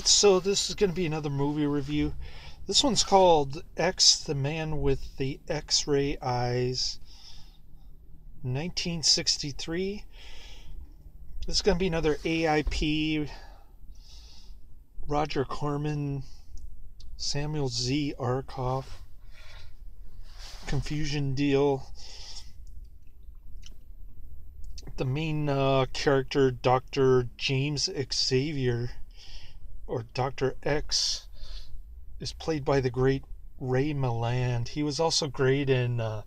So this is going to be another movie review. This one's called X, the Man with the X-Ray Eyes, 1963. This is going to be another AIP, Roger Corman, Samuel Z. Arkoff confusion deal. The main character, Dr. James Xavier, or Dr. X, is played by the great Ray Milland. He was also great in The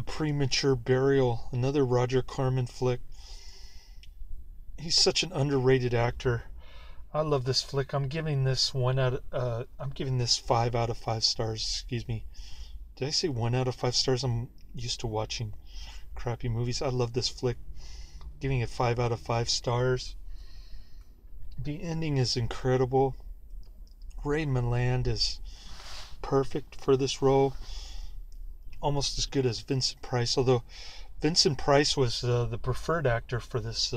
Premature Burial, another Roger Corman flick. He's such an underrated actor. I love this flick. I'm giving this 5 out of 5 stars. Excuse me. Did I say 1 out of 5 stars? I'm used to watching crappy movies. I love this flick. Giving it 5 out of 5 stars. The ending is incredible. Ray Milland is perfect for this role. Almost as good as Vincent Price, although Vincent Price was the preferred actor for this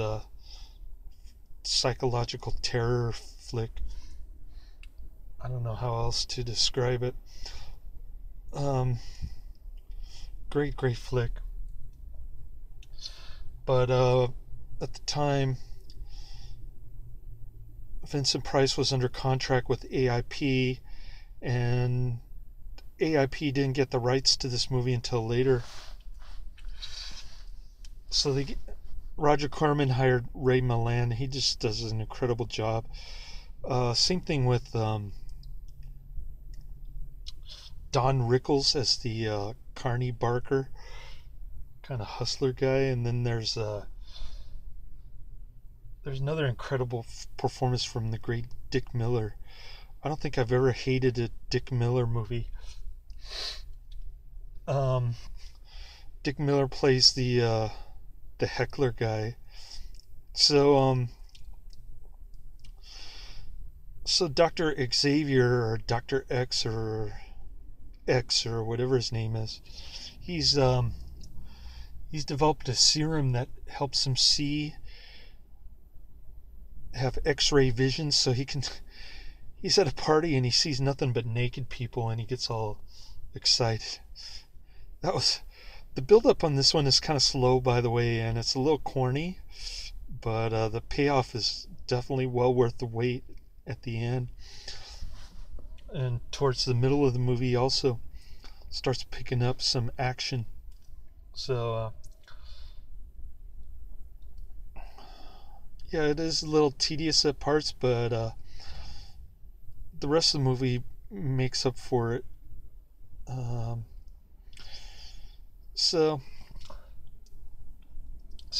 psychological terror flick. I don't know how else to describe it. Great flick. But at the time, Vincent Price was under contract with AIP, and AIP didn't get the rights to this movie until later. So Roger Corman hired Ray Milland. He just does an incredible job. Same thing with Don Rickles as the Carney Barker kind of hustler guy, and then there's another incredible performance from the great Dick Miller. I don't think I've ever hated a Dick Miller movie. Dick Miller plays the heckler guy. So Dr. Xavier, or Dr. X, or whatever his name is, he's developed a serum that helps him have X-ray vision, so he's at a party and he sees nothing but naked people and he gets all excited. The build-up on this one is kind of slow, by the way, and it's a little corny, but the payoff is definitely well worth the wait at the end. And towards the middle of the movie also starts picking up some action. So yeah, it is a little tedious at parts, but the rest of the movie makes up for it. So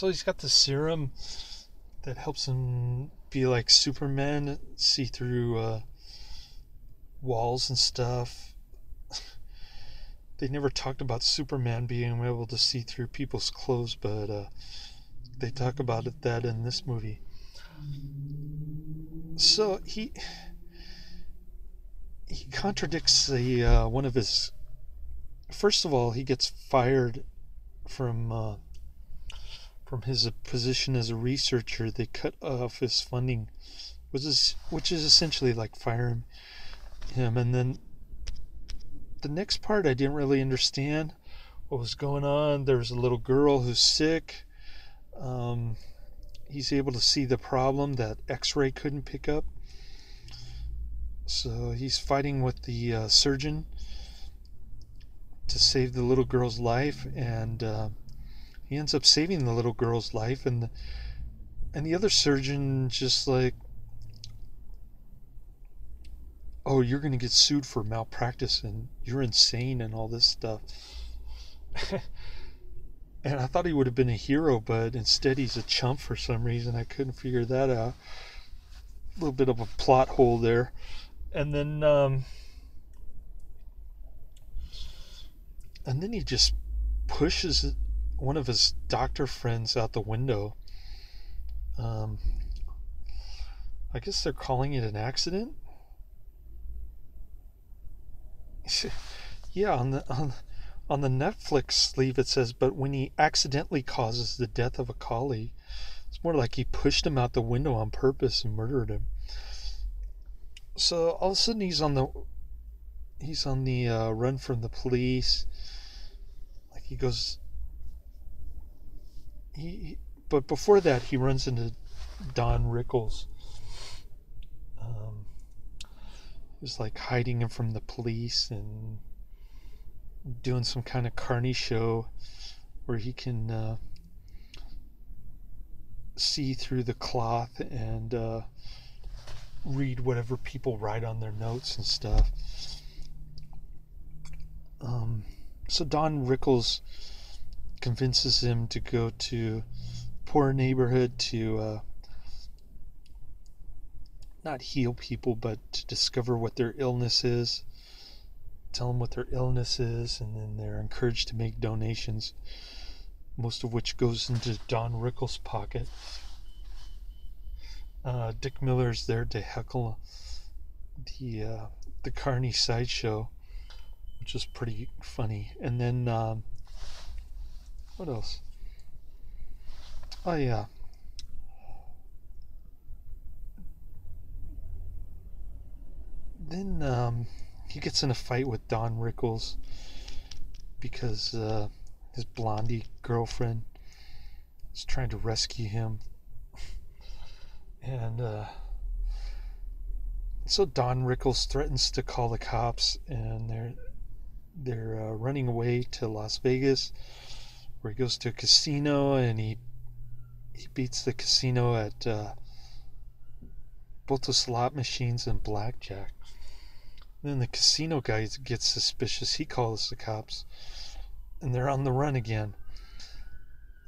he's got the serum that helps him be like Superman, see through walls and stuff. They never talked about Superman being able to see through people's clothes, but they talk about that in this movie. So he contradicts one of his. First of all, he gets fired from his position as a researcher. They cut off his funding, which is essentially like firing him. And then the next part, I didn't really understand what was going on. There's a little girl who's sick. He's able to see the problem that X-ray couldn't pick up. So he's fighting with the surgeon to save the little girl's life, and he ends up saving the little girl's life, and the other surgeon just like, oh, you're gonna get sued for malpractice and you're insane and all this stuff. And I thought he would have been a hero, but instead he's a chump for some reason. I couldn't figure that out. A little bit of a plot hole there. And then he just pushes one of his doctor friends out the window. I guess they're calling it an accident. Yeah, on the Netflix sleeve it says, but when he accidentally causes the death of a colleague. It's more like he pushed him out the window on purpose and murdered him. So all of a sudden he's on the run from the police. Like he goes, but before that he runs into Don Rickles. He's like hiding him from the police and doing some kind of carny show where he can see through the cloth and read whatever people write on their notes and stuff. So Don Rickles convinces him to go to a poor neighborhood to not heal people, but to discover what their illness is, tell them what their illness is, and then they're encouraged to make donations, most of which goes into Don Rickles' pocket. Dick Miller's there to heckle the carny sideshow, which is pretty funny. And then what else? Oh yeah. Then he gets in a fight with Don Rickles because his blondie girlfriend is trying to rescue him. And so Don Rickles threatens to call the cops, and they're running away to Las Vegas, where he goes to a casino and he beats the casino at both the slot machines and blackjack. Then the casino guy gets suspicious. He calls the cops, and they're on the run again.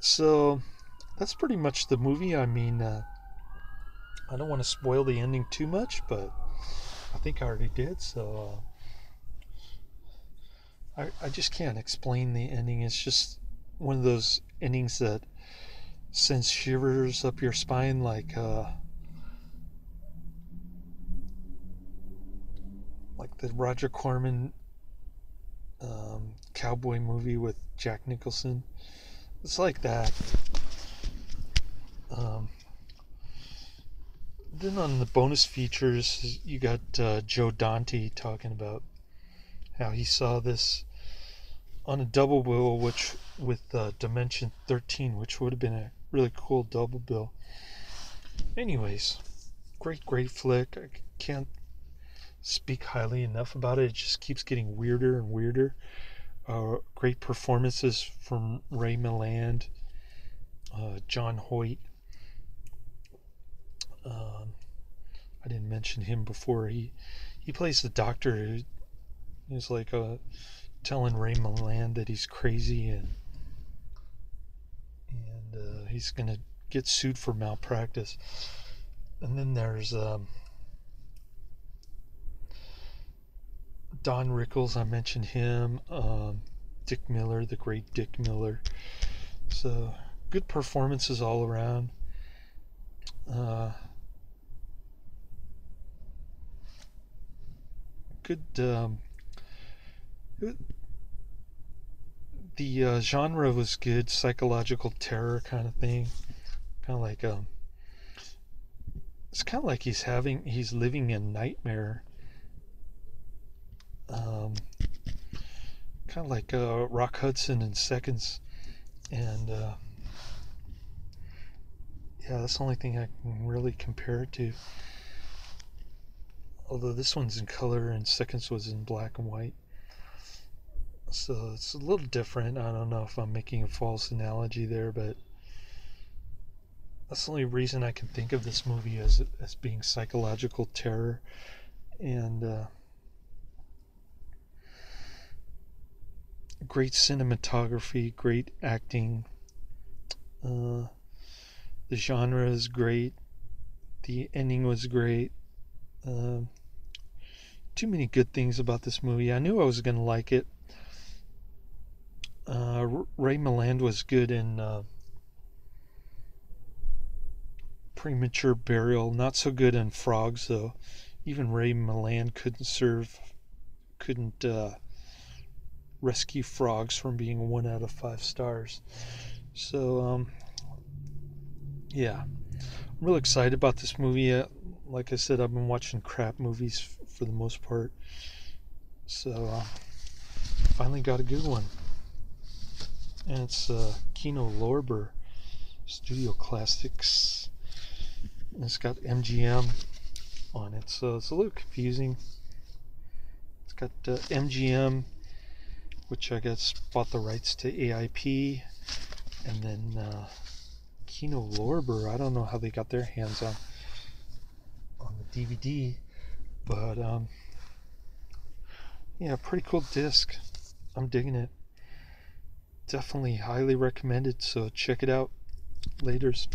So that's pretty much the movie. I mean, I don't want to spoil the ending too much, but I think I already did. So I just can't explain the ending. It's just one of those endings that sends shivers up your spine, like the Roger Corman cowboy movie with Jack Nicholson. It's like that. Then on the bonus features, you got Joe Dante talking about how he saw this on a double bill, which with Dimension 13, which would have been a really cool double bill. Anyways, great flick. I can't speak highly enough about it. It just keeps getting weirder and weirder. Great performances from Ray Milland, John Hoyt. I didn't mention him before. He plays the doctor who is like telling Ray Milland that he's crazy and he's gonna get sued for malpractice. And then there's Don Rickles, I mentioned him. Dick Miller, the great Dick Miller. So good performances all around. Good. The genre was good, psychological terror kind of thing. Kind of like it's kind of like he's living in nightmare. Kind of like Rock Hudson in Seconds, and yeah, that's the only thing I can really compare it to. Although this one's in color and Seconds was in black and white, so it's a little different. I don't know if I'm making a false analogy there, but that's the only reason I can think of this movie as being psychological terror. And great cinematography, great acting. The genre is great. The ending was great. Too many good things about this movie. I knew I was going to like it. Ray Milland was good in Premature Burial. Not so good in Frogs, though. Even Ray Milland couldn't rescue Frogs from being 1 out of 5 stars. So yeah, I'm real excited about this movie. Like I said, I've been watching crap movies for the most part, so finally got a good one. And it's Kino Lorber Studio Classics. And it's got MGM on it, so it's a little confusing. It's got MGM, which I guess bought the rights to AIP, and then Kino Lorber. I don't know how they got their hands on the DVD, but yeah, pretty cool disc. I'm digging it. Definitely highly recommended, so check it out. Laters.